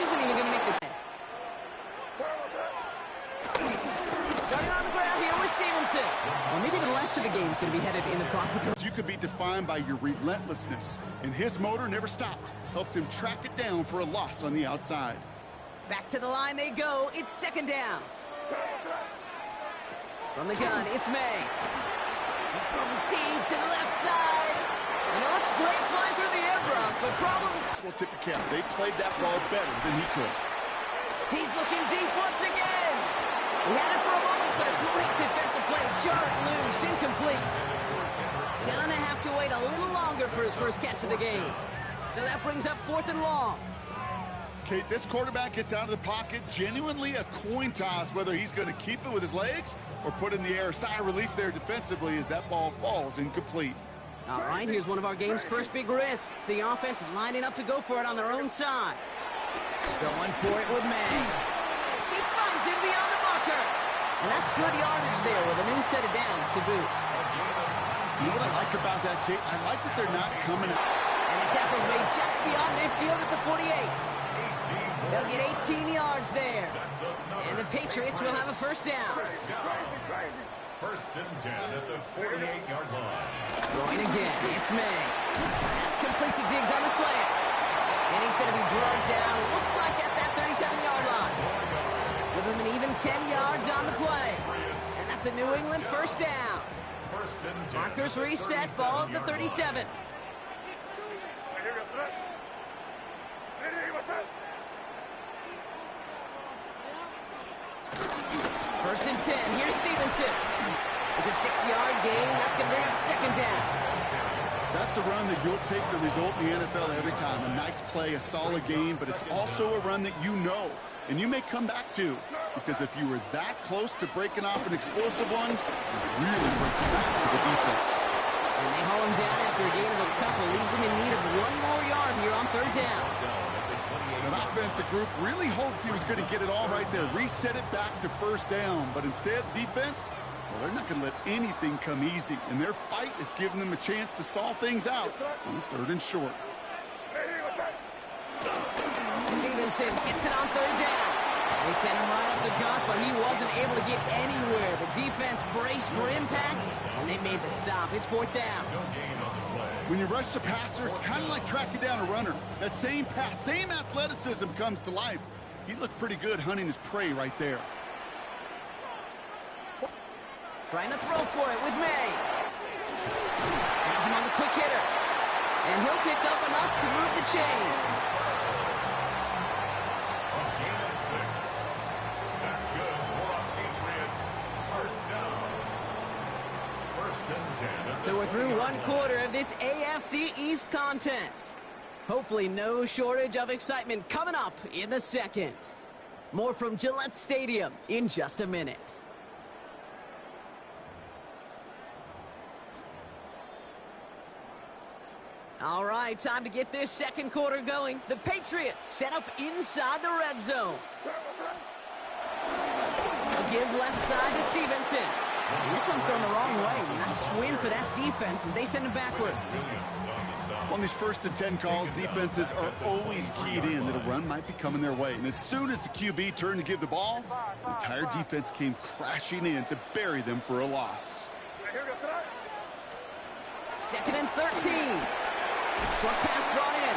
isn't even going to make the 10. Starting on the ground here with Stevenson. Well, maybe the rest of the game is going to be headed in the proper direction. You could be defined by your relentlessness, and his motor never stopped. Helped him track it down for a loss on the outside. Back to the line they go. It's second down. From the gun, it's May. He's throwing deep to the left side. And it looks great flying through the air, Brock, but problems. We'll tip the cap. They played that ball better than he could. He's looking deep once again. He had it for a moment, but a great defensive play. Jar it loose, incomplete. Gonna have to wait a little longer for his first catch of the game. So that brings up 4th and long. Kate, this quarterback gets out of the pocket, genuinely a coin toss whether he's going to keep it with his legs or put in the air. Sigh of relief there defensively as that ball falls incomplete. All right, here's one of our game's first big risks. The offense lining up to go for it on their own side. Going for it with May. He finds him beyond the marker. And that's good yardage there with a new set of downs to boot. You know what I like about that, Kate? I like that they're not coming out. And the tackle's made just beyond midfield at the 48. They'll get 18 yards there. And the Patriots will have a first down. First and 10 at the 48-yard line. Going again, it's May. That's complete to Diggs on the slant. And he's going to be dragged down, looks like at that 37-yard line. With him an even 10 yards on the play. And that's a New England first down. Markers reset, ball at the 37. First and 10, here's Stevenson. It's a 6-yard gain, that's going to bring up second down. That's a run that you'll take the result in the NFL every time. A nice play, a solid game, but it's also a run that you know, and you may come back to, because if you were that close to breaking off an explosive one, you really break it back to the defense. And they haul him down after a gain of a couple, leaves him in need of one more yard here on third down. An offensive group really hoped he was going to get it all right there, reset it back to first down, but instead, defense, well, they're not going to let anything come easy, and their fight is giving them a chance to stall things out on third and short. Stevenson gets it on third down. They sent him right up the gut, but he wasn't able to get anywhere. The defense braced for impact, and they made the stop. It's fourth down. When you rush the passer, it's kind of like tracking down a runner. That same pass, same athleticism comes to life. He looked pretty good hunting his prey right there. Trying to throw for it with May. Has him on the quick hitter. And he'll pick up enough to move the chains. A gain of 6. That's good for our Patriots. First down. First and 10. So we're through one quarter of this AFC East contest. Hopefully no shortage of excitement coming up in the second. More from Gillette Stadium in just a minute. All right, time to get this second quarter going. The Patriots set up inside the red zone. A give left side to Stevenson. And this one's going the wrong way. Nice win for that defense as they send him backwards. On these first and 10 calls, defenses are always keyed in that a run might be coming their way. And as soon as the QB turned to give the ball, the entire defense came crashing in to bury them for a loss. Second and 13. Short pass brought in.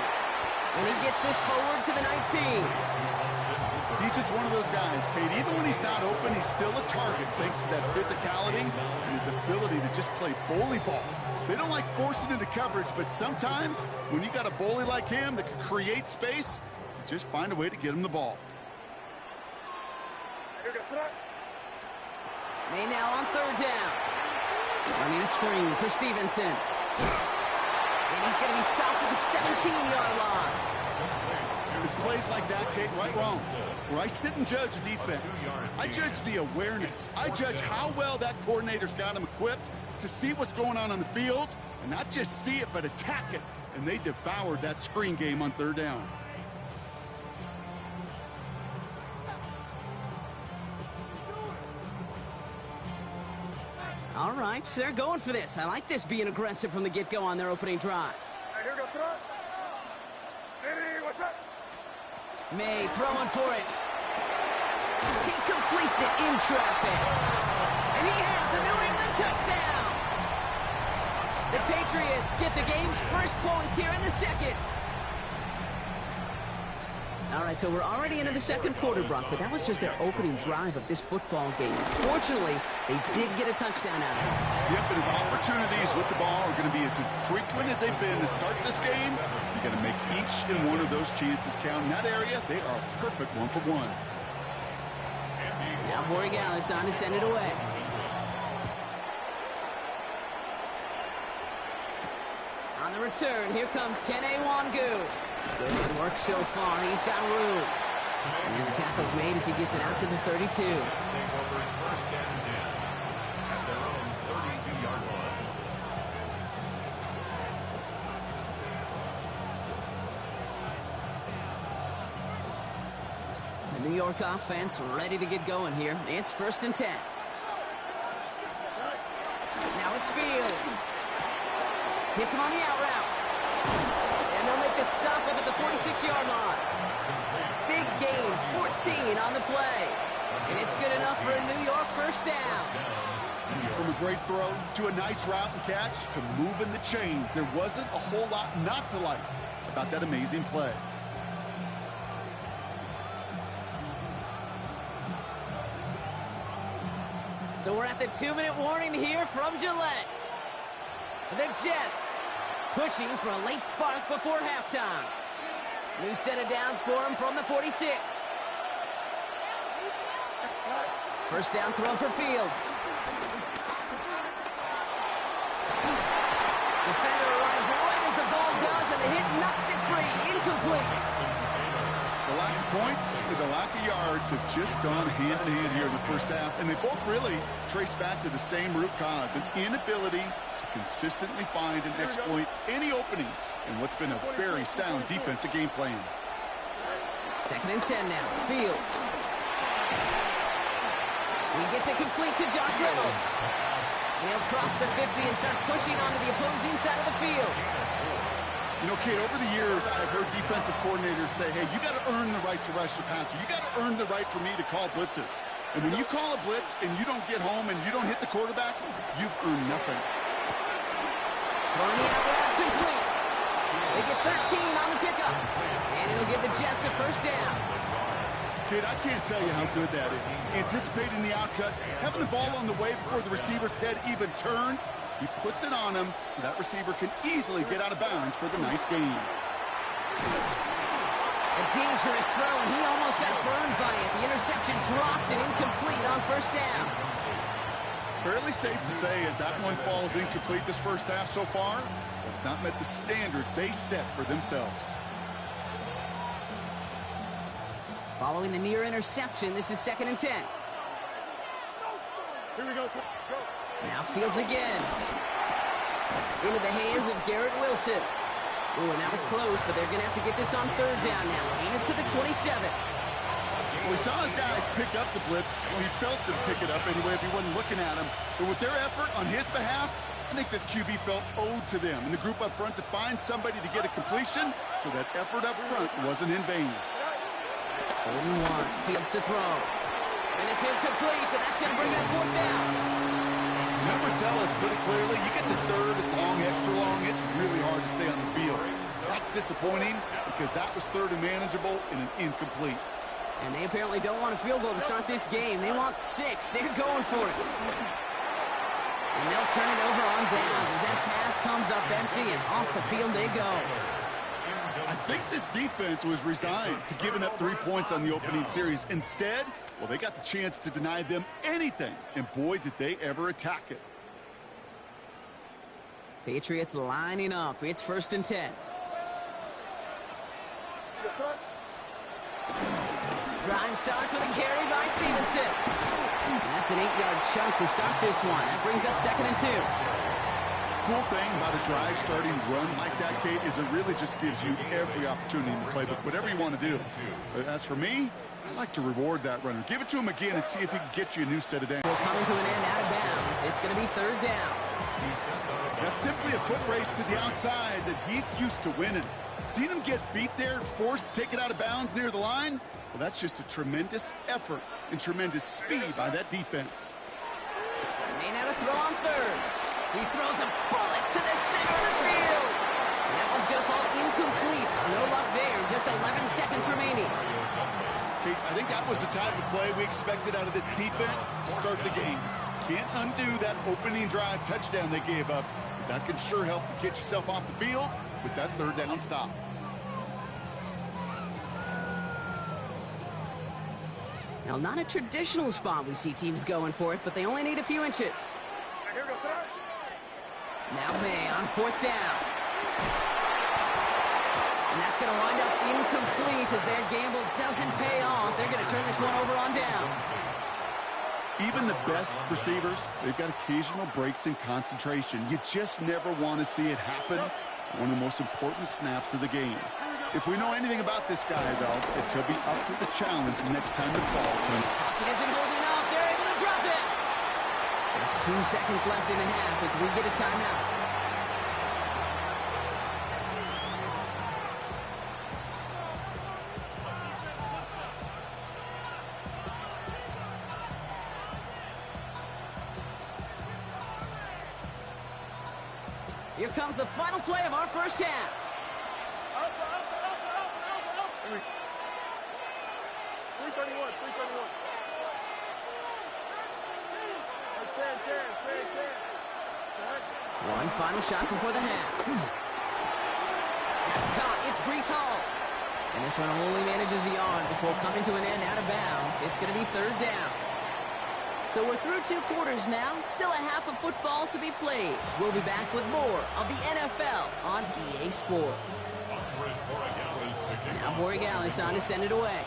And he gets this forward to the 19. He's just one of those guys, Kate. Even when he's not open, he's still a target thanks to that physicality and his ability to just play bully ball. They don't like forcing into coverage, but sometimes when you got a bully like him that can create space, you just find a way to get him the ball. May now on third down. Running a screen for Stevenson. And he's going to be stopped at the 17-yard line. It's plays like that, Kate, right wrong. Where I sit and judge a defense, I judge the awareness. I judge how well that coordinator's got him equipped to see what's going on the field, and not just see it, but attack it. And they devoured that screen game on third down. All right, they're going for this. I like this being aggressive from the get-go on their opening drive. May throwing for it. He completes it in traffic. And he has the New England touchdown. The Patriots get the game's first points here in the second. All right, so we're already into the second quarter, Brock, but that was just their opening drive of this football game. Fortunately, they did get a touchdown out of it. Yep, and if opportunities with the ball are going to be as infrequent as they've been to start this game, you got to make each and one of those chances count. In that area, they are a perfect 1-for-1. Now Borregales on to send it away. On the return, here comes Kene Wangu. Good work so far. He's got room. And the tackle's made as he gets it out to the 32. First and 10 at their own 32-yard line. The New York offense ready to get going here. It's 1st and 10. Now it's Field. Hits him on the out route. And they'll make the stop up at the 46-yard line. Big gain, 14 on the play. And it's good enough for a New York first down. From a great throw to a nice route and catch to moving the chains, there wasn't a whole lot not to like about that amazing play. So we're at the 2-minute warning here from Gillette. The Jets pushing for a late spark before halftime. New set of downs for him from the 46. First down throw for Fields. Defender arrives right as the ball does, and the hit knocks it free. Incomplete. The lack of points and the lack of yards have just gone hand in hand here in the first half, and they both really trace back to the same root cause, an inability to consistently find and exploit any opening in what's been a very sound defensive game plan. 2nd and 10 now. Fields. He gets it complete to Josh Reynolds. He'll cross the 50 and start pushing onto the opposing side of the field. You know, Kate, over the years, I've heard defensive coordinators say, hey, you got to earn the right to rush the passer. You got to earn the right for me to call blitzes. And when you call a blitz and you don't get home and you don't hit the quarterback, you've earned nothing. Throwing the out route complete. They get 13 on the pickup. And it'll give the Jets a first down. Kid, I can't tell you how good that is. Anticipating the outcut, having the ball on the way before the receiver's head even turns, he puts it on him so that receiver can easily get out of bounds for the nice gain. A dangerous throw, and he almost got burned by it. The interception dropped and incomplete on first down. Fairly safe to say as that one falls incomplete this first half so far, it's not met the standard they set for themselves. Following the near interception, this is 2nd and 10. Here we go. Go. Now Fields again. Into the hands of Garrett Wilson. Ooh, and that was close, but they're going to have to get this on 3rd down now. Gain is to the 27. Well, we saw his guys pick up the blitz. Well, he felt them pick it up anyway if he wasn't looking at him. But with their effort on his behalf, I think this QB felt owed to them and the group up front to find somebody to get a completion so that effort up front wasn't in vain. 3rd and 1. Fields to throw. And it's incomplete, and that's going to bring up 4th down. Numbers tell us pretty clearly, you get to 3rd and long, extra long, it's really hard to stay on the field. That's disappointing because that was 3rd and manageable and an incomplete. And they apparently don't want a field goal to start this game. They want 6. They're going for it. And they'll turn it over on downs as that pass comes up empty, and off the field they go. I think this defense was resigned to giving up 3 points on the opening series. Instead, well, they got the chance to deny them anything, and boy, did they ever attack it. Patriots lining up. It's 1st and 10. Drive starts with a carry by Stevenson. And that's an 8-yard chunk to start this one. That brings up 2nd and 2. Cool thing about a drive starting run like that, Kate, is it really just gives you every opportunity in the playbook, whatever you want to do. But as for me, I like to reward that runner. Give it to him again and see if he can get you a new set of downs. We're coming to an end out of bounds. It's going to be 3rd down. That's simply a foot race to the outside that he's used to winning. Seen him get beat there, forced to take it out of bounds near the line? Well, that's just a tremendous effort and tremendous speed by that defense. May now to throw on third. He throws a bullet to the center of the field. And that one's going to fall incomplete. No luck there. Just 11 seconds remaining. Kate, I think that was the type of play we expected out of this defense to start the game. Can't undo that opening drive touchdown they gave up. But that can sure help to get yourself off the field with that third down stop. Now, not a traditional spot we see teams going for it, but they only need a few inches. Now May on fourth down. And that's going to wind up incomplete as their gamble doesn't pay off. They're going to turn this one over on downs. Even the best receivers, they've got occasional breaks in concentration. You just never want to see it happen. One of the most important snaps of the game. If we know anything about this guy, though, it's he'll be up for the challenge next time the ball comes. Pocket isn't holding out. They're able to drop it. There's 2 seconds left in the half as we get a timeout. Here comes the final play of our first half. 331. One final shot before the half. That's caught. It's Breece Hall. And this one only manages a yard before coming to an end out of bounds. It's going to be third down. So we're through 2 quarters now. Still a half of football to be played. We'll be back with more of the NFL on EA Sports. Now Borregales on to send it away.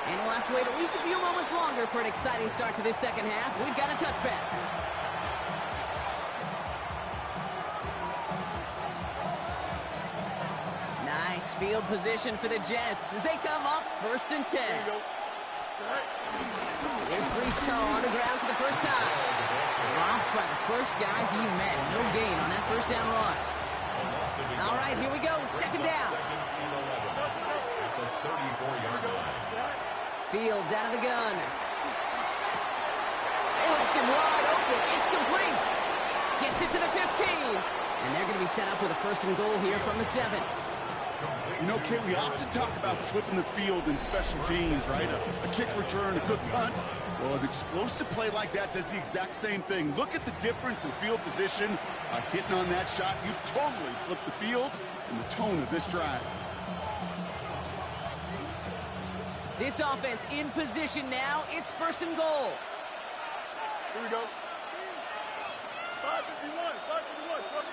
And we'll have to wait at least a few moments longer for an exciting start to this second half. We've got a touchback. Nice field position for the Jets as they come up 1st and 10. Here's Breece Hall on the ground for the first time. Dropped by the first guy he met. No gain on that first down run. All right, here we go. Second down. Fields out of the gun. They left him wide open. It's complete. Gets it to the 15. And they're going to be set up with a 1st and goal here from the 7. You know, Kate, we often talk about flipping the field in special teams, right? A kick return, a good punt. Well, an explosive play like that does the exact same thing. Look at the difference in field position. By hitting on that shot, you've totally flipped the field and the tone of this drive. This offense in position now. It's 1st and goal. Here we go. 551.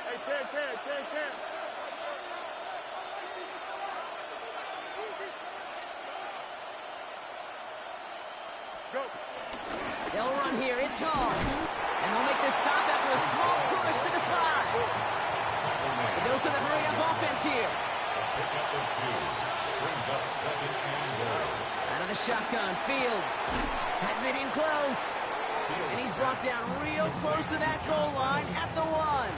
Hey, 10. Go. They'll run here. It's Hall. And they'll make this stop after a small push to the 5. The dose of the hurry-up offense here. Pickup of 2. Brings up 2nd and goal. Out of the shotgun, Fields has it in close. And he's brought down real close to that goal line at the 1.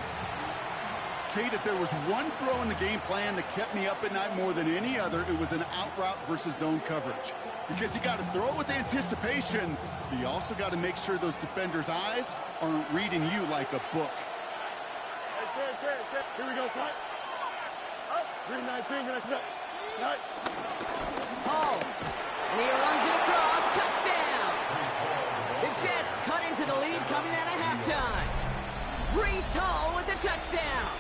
Kate, if there was one throw in the game plan that kept me up at night more than any other, it was an out route versus zone coverage. Because you got to throw it with anticipation, but you also got to make sure those defenders' eyes aren't reading you like a book. Hey, 10. Here we go, son. Up. 319. Next up. Right. Hall. And he runs it across. Touchdown. The Jets cut into the lead coming out of halftime. Breece Hall with the touchdown.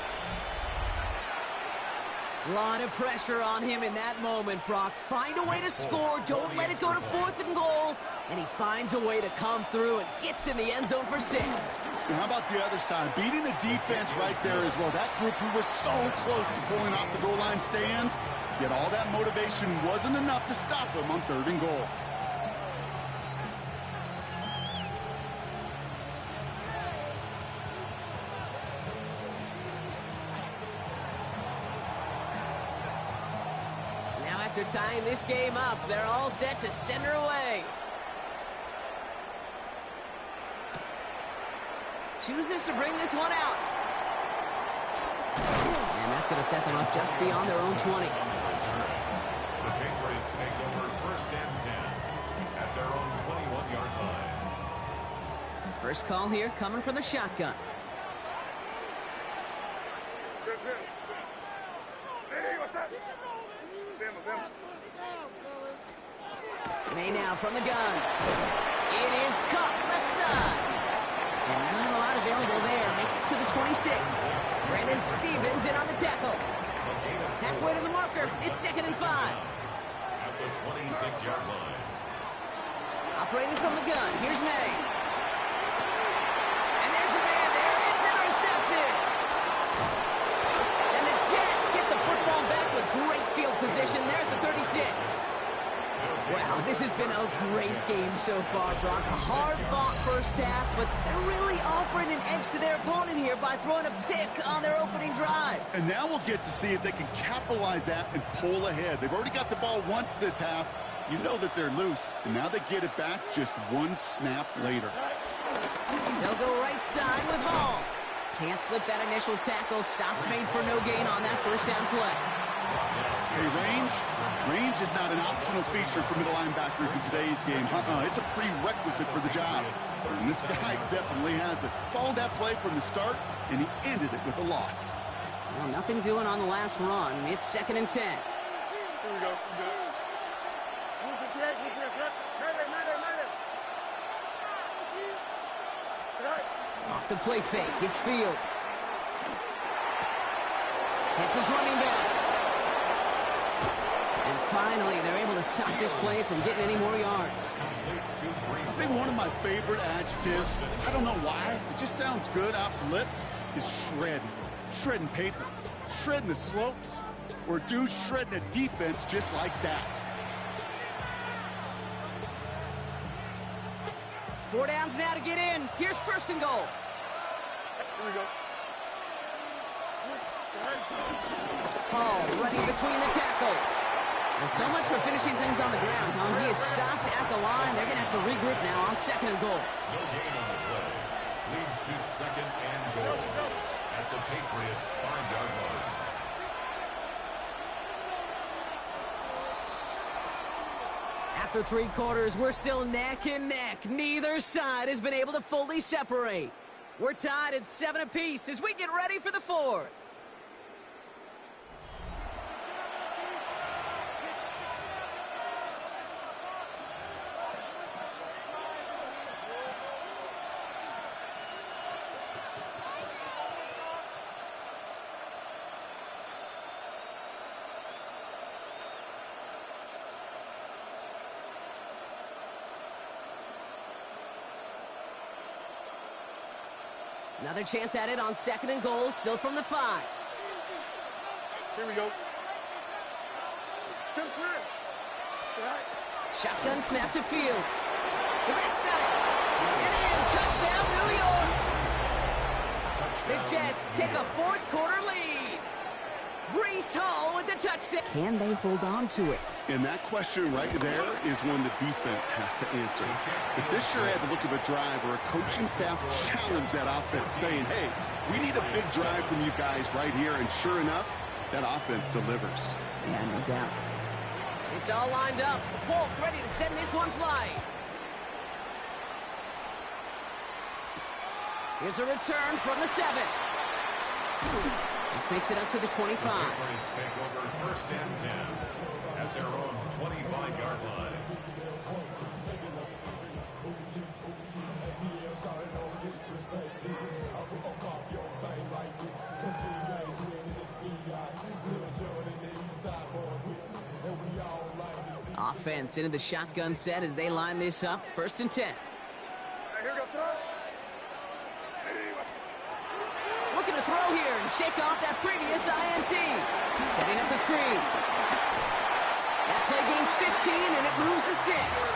A lot of pressure on him in that moment, Brock. Find a way to score. Don't let it go to 4th and goal. And he finds a way to come through and gets in the end zone for 6. And how about the other side? Beating the defense right there as well. That group who was so close to pulling off the goal line stand, yet all that motivation wasn't enough to stop him on 3rd and goal. After tying this game up, they're all set to send her away. chooses to bring this one out. And that's going to set them up just beyond their own 20. The Patriots take over 1st and 10 at their own 21-yard line. First call here coming from the shotgun. May now from the gun. It is caught left side. And not a lot available there. Makes it to the 26. Brandon Stevens in on the tackle. Halfway to the marker. It's 2nd and 5. At the 26-yard line. Operating from the gun. Here's May. And there's a man there. It's intercepted. And the Jets get the football back with great field position there at the 36. Wow, this has been a great game so far, Brock. A hard-fought first half, but they're really offering an edge to their opponent here by throwing a pick on their opening drive. And now we'll get to see if they can capitalize that and pull ahead. They've already got the ball once this half. You know that they're loose, and now they get it back just one snap later. They'll go right side with Hall. Can't slip that initial tackle. Stops made for no gain on that first down play. Hey, range is not an optional feature for middle linebackers in today's game. It's a prerequisite for the job. And this guy definitely has it. Followed that play from the start, and he ended it with a loss. Well, nothing doing on the last run. It's 2nd and 10. Here we go. Off the play fake. It's Fields. Hits his running back. And finally, they're able to stop this play from getting any more yards. I think one of my favorite adjectives, I don't know why, it just sounds good off the lips, is shredding. Shredding paper. Shredding the slopes. Or dude shredding a defense just like that. 4 downs now to get in. Here's 1st and goal. Here we go. Hall running between the tackles. Well, so much for finishing things on the ground, huh? He is stopped at the line. They're going to have to regroup now on 2nd and goal. No gain on the play. Leads to 2nd and goal at the Patriots' 5-yard line. After 3 quarters, we're still neck and neck. Neither side has been able to fully separate. We're tied at 7 apiece as we get ready for the 4th. Another chance at it on 2nd and goal, still from the 5. Here we go. Shotgun snap to Fields. The back's got it. And in, touchdown, New York. The Jets take a 4th quarter lead. Breece Hall with the touchdown. Can they hold on to it? And that question right there is one the defense has to answer. If this sure had the look of a drive where a coaching staff challenged that offense, saying, hey, we need a big drive from you guys right here, and sure enough, that offense delivers. Yeah, no doubt. It's all lined up. Folk ready to send this one flying. Here's a return from the 7. This makes it up to the 25. The Patriots take over 1st and 10 at their own 25-yard line. Offense into the shotgun set as they line this up. 1st and 10. Here we go, throw. Looking to throw here and shake off that previous INT. Setting up the screen. That play gains 15 and it moves the sticks.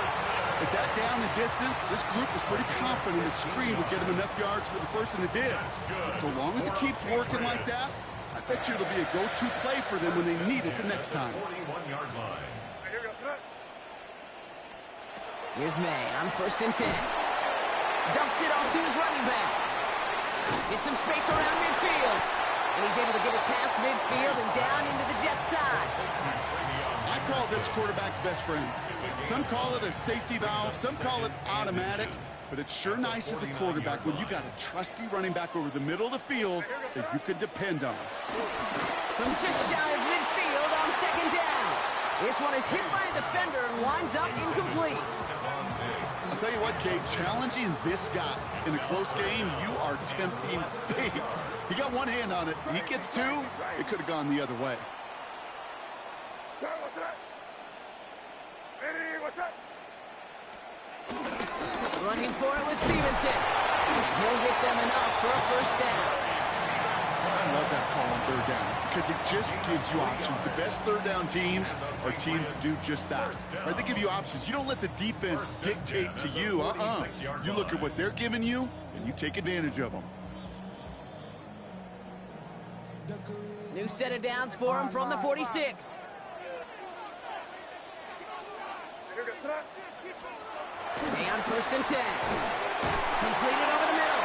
With that down the distance, this group was pretty confident the screen would get them enough yards for the 1st, and it did. And so long as it keeps working like that, I bet you it'll be a go-to play for them when they need it the next time. 41-yard line. Here we go, throw. Here's May on 1st and 10. Dumps it off to his running back. Get some space around midfield. And he's able to get it past midfield and down into the Jets side. I call this quarterback's best friend. Some call it a safety valve, some call it automatic, but it's sure nice as a quarterback when you got a trusty running back over the middle of the field that you could depend on. From just shy of midfield on second down. This one is hit by a defender and winds up incomplete. I'll tell you what, Kate, challenging this guy in a close game, you are tempting fate. He got one hand on it. He gets two, it could have gone the other way. Running for it with Stevenson. He'll get them enough for a first down. I love that call on third down because it just gives you options. The best third down teams are teams that do just that. Right? They give you options. You don't let the defense dictate to you. You look at what they're giving you, and you take advantage of them. New set of downs for him from the 46. And first and 10. Completed over the middle.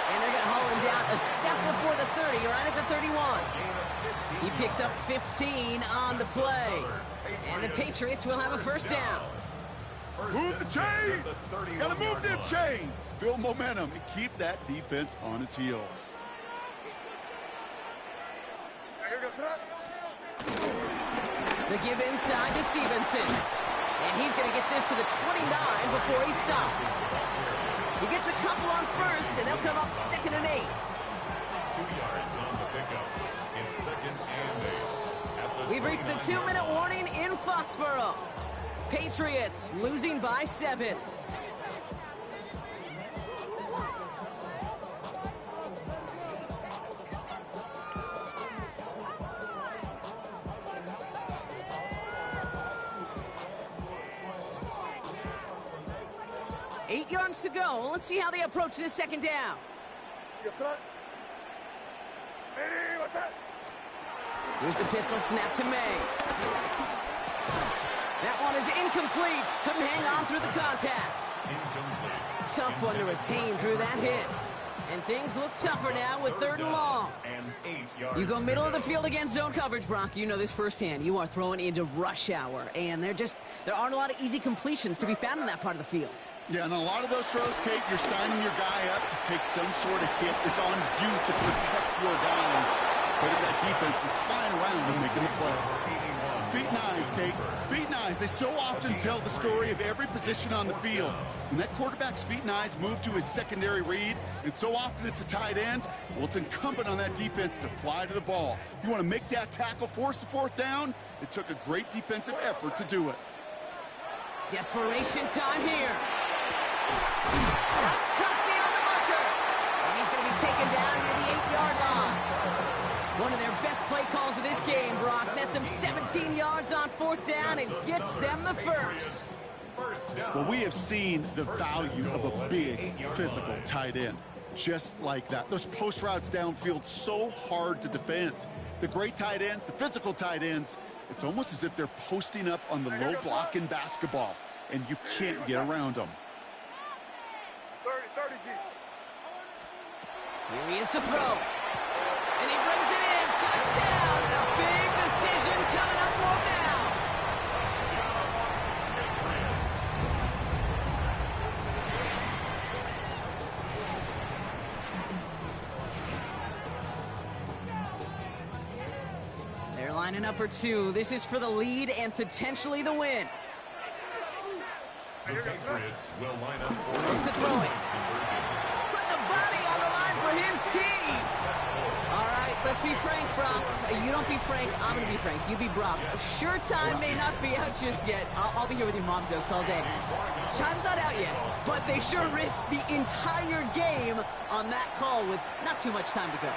And they're going to haul him down a step before the 30, right at the 31. He picks up 15 on the play. And the Patriots will have a first down. Move the chain! Gotta move them chains! Build momentum and keep that defense on its heels. The give inside to Stevenson. And he's going to get this to the 29 before he stops. He gets a couple on first, and they'll come up 2nd and 8. 2 yards on the pickup. It's 2nd and 8. We've reached the 2-minute warning in Foxborough. Patriots losing by 7. Eight yards to go. Let's see how they approach this second down. Here's the pistol snap to May. That one is incomplete. Couldn't hang on through the contact. Tough one to retain through that hit. And things look tougher now with 3rd and long. You go middle of the field against zone coverage, Brock. You know this firsthand. You are throwing into rush hour. And there aren't a lot of easy completions to be found in that part of the field. Yeah, and a lot of those throws, Kate, you're signing your guy up to take some sort of hit. It's on you to protect your guys. But if that defense is flying around and making the play. Feet and eyes, Kate. Feet and eyes. They so often tell the story of every position on the field. When that quarterback's feet and eyes move to his secondary read, and so often it's a tight end, well, it's incumbent on that defense to fly to the ball. You want to make that tackle, force the 4th down? It took a great defensive effort to do it. Desperation time here. That's cut beyond the marker. And he's going to be taken down near the 8-yard line. One of their best play calls of this game, Brock. Nets him 17 yards on 4th down and gets them the first. Well, we have seen the value of a big, physical tight end. Just like that. Those post routes downfield, so hard to defend. The great tight ends, the physical tight ends, it's almost as if they're posting up on the low block in basketball, and you can't get around them. 30 G. Here he is to throw. And he brings it in. Touchdown. And a big decision coming up for him now. They're lining up for 2. This is for the lead and potentially the win. The Patriots will line up for Look to throw it. Put the body on the line for his team. All right, let's be frank, Brock. You don't be frank, I'm going to be frank. You be Brock. Sure, time may not be out just yet. I'll be here with your mom jokes all day. Time's not out yet, but they sure risked the entire game on that call with not too much time to go.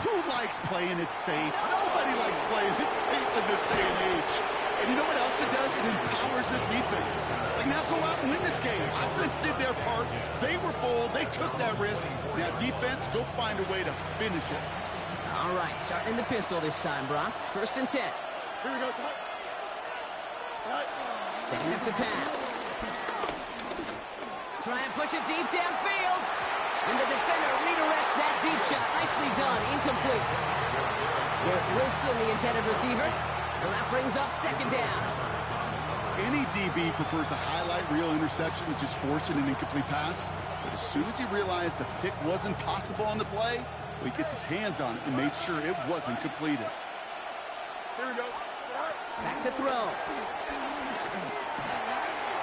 Who likes playing it safe? Nobody likes playing it safe in this day and age. And you know what else it does? It empowers this defense. Like, now go out and win this game. Offense did their part. They were bold. They took that risk. Now, defense, go find a way to finish it. All right, starting in the pistol this time, Brock. 1st and 10. Here we go, son. Setting up to pass. Try and push it deep downfield. And the defender redirects that deep shot. Nicely done. Incomplete. Garrett Wilson, the intended receiver. So that brings up second down. Any DB prefers a highlight reel interception to just forcing an incomplete pass. But as soon as he realized a pick wasn't possible on the play, he gets his hands on it and made sure it wasn't completed. Here we go. Back to throw.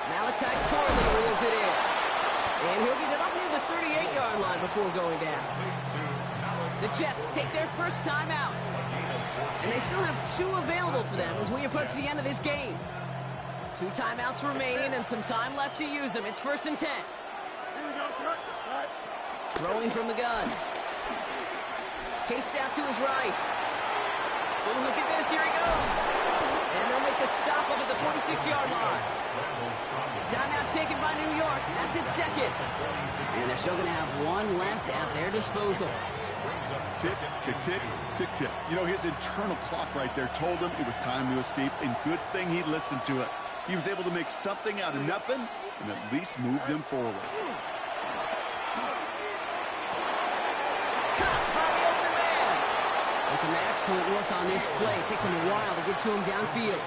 Malachi Corley reels it in. And he'll get it up near the 38-yard line before going down. The Jets take their first time out. And they still have 2 available for them as we approach the end of this game. 2 timeouts remaining and some time left to use them. It's 1st and 10. Here we go, sir. All right. Throwing from the gun. Chased out to his right. Oh, look at this. Here he goes. And they'll make the stop up at the 46-yard line. Timeout taken by New York. That's its second. And they're still going to have 1 left at their disposal. Tick, tick, tick, tick, tick. You know, his internal clock right there told him it was time to escape, and good thing he listened to it. He was able to make something out of nothing and at least move them forward. Caught by the open man. And some excellent work on this play. It takes him a while to get to him downfield.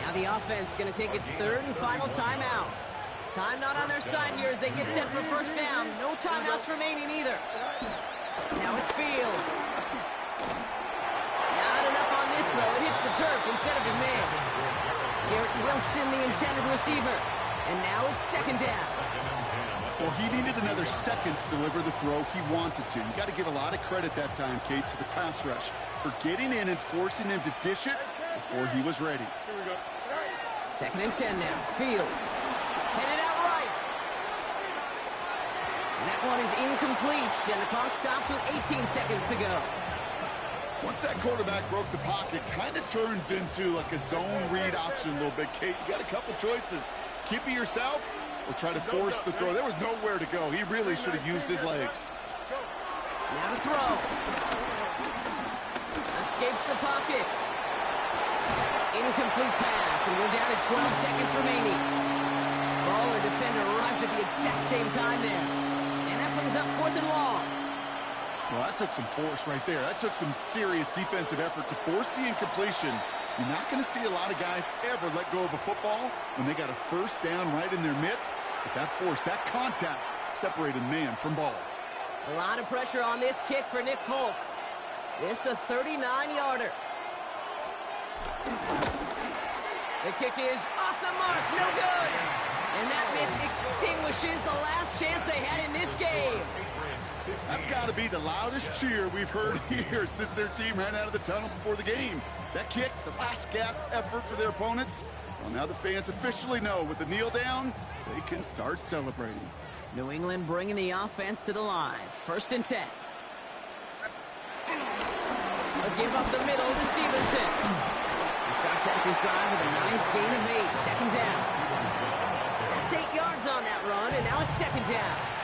Now the offense going to take its 3rd and final timeout. Time not on their side here as they get set for first down. No timeouts remaining either. Now it's Field. Not enough on this throw. It hits the turf instead of his man. Garrett Wilson, the intended receiver. And now it's 2nd down. Well, he needed another second to deliver the throw he wanted to. You got to give a lot of credit that time, Kate, to the pass rush for getting in and forcing him to dish it before he was ready. Here we go. 2nd and 10 now. Fields. Headed out right. And that one is incomplete, and the clock stops with 18 seconds to go. Once that quarterback broke the pocket, kind of turns into like a zone read option a little bit, Kate. You got a couple choices. Keep it yourself or try to force the throw. There was nowhere to go. He really should have used his legs. Now to throw. Escapes the pocket. Incomplete pass, and we're down to 12 seconds remaining. Ball and defender arrived at the exact same time there. And that brings up 4th and long. Well, that took some force right there. That took some serious defensive effort to force the incompletion. You're not going to see a lot of guys ever let go of a football when they got a first down right in their midst. But that force, that contact, separated man from ball. A lot of pressure on this kick for Nick Folk. This a 39-yarder. The kick is off the mark, no good. And that miss extinguishes the last chance they had in this game. That's got to be the loudest cheer we've heard here since their team ran out of the tunnel before the game. That kick, the last gasp effort for their opponents. Well, now the fans officially know with the kneel down, they can start celebrating. New England bringing the offense to the line. 1st and 10. A give up the middle to Stevenson. He starts out this drive with a nice gain of 8. 2nd down. That's 8 yards on that run, and now it's 2nd down.